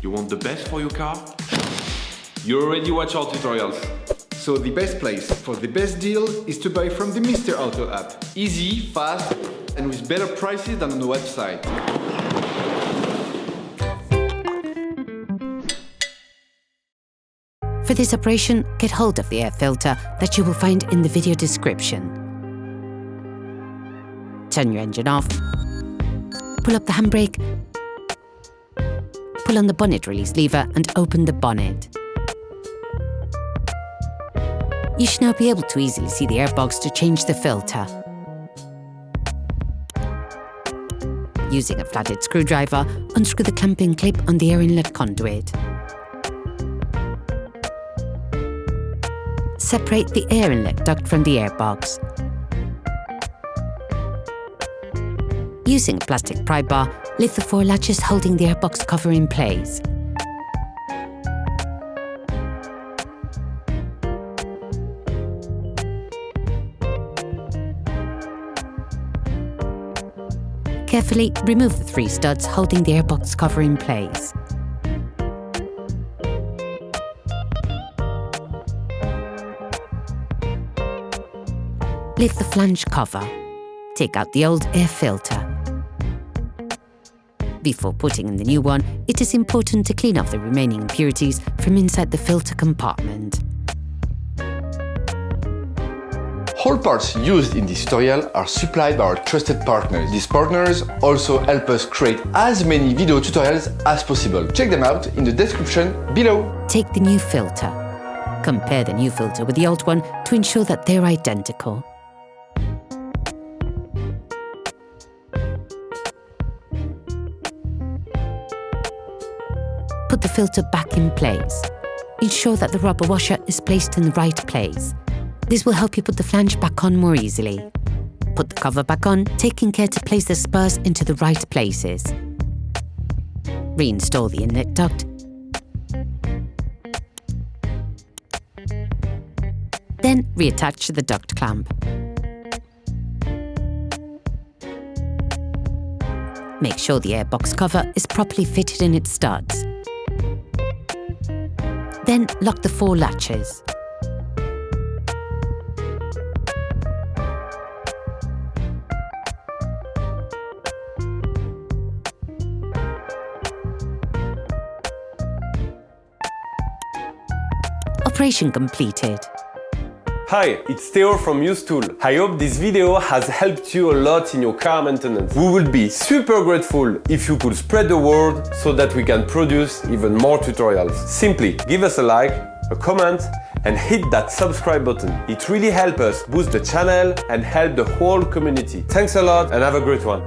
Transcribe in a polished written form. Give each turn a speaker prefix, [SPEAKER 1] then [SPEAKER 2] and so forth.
[SPEAKER 1] You want the best for your car? You already watch our tutorials.
[SPEAKER 2] So the best place for the best deal is to buy from the Mr. Auto app. Easy, fast, and with better prices than on the website.
[SPEAKER 3] For this operation, get hold of the air filter that you will find in the video description. Turn your engine off. Pull up the handbrake. Pull on the bonnet release lever and open the bonnet. You should now be able to easily see the airbox to change the filter. Using a flathead screwdriver, unscrew the clamping clip on the air inlet conduit. Separate the air inlet duct from the airbox. Using a plastic pry bar, lift the 4 latches holding the airbox cover in place. Carefully remove the 3 studs holding the airbox cover in place. Lift the flange cover. Take out the old air filter. Before putting in the new one, it is important to clean off the remaining impurities from inside the filter compartment.
[SPEAKER 4] All parts used in this tutorial are supplied by our trusted partners. These partners also help us create as many video tutorials as possible. Check them out in the description below.
[SPEAKER 3] Take the new filter. Compare the new filter with the old one to ensure that they're identical. Put the filter back in place. Ensure that the rubber washer is placed in the right place. This will help you put the flange back on more easily. Put the cover back on, taking care to place the spurs into the right places. Reinstall the inlet duct. Then reattach the duct clamp. Make sure the airbox cover is properly fitted in its studs. Then lock the 4 latches. Operation completed.
[SPEAKER 5] Hi, it's Theo from Usetool. I hope this video has helped you a lot in your car maintenance. We would be super grateful if you could spread the word so that we can produce even more tutorials. Simply give us a like, a comment, and hit that subscribe button. It really helps us boost the channel and help the whole community. Thanks a lot and have a great one.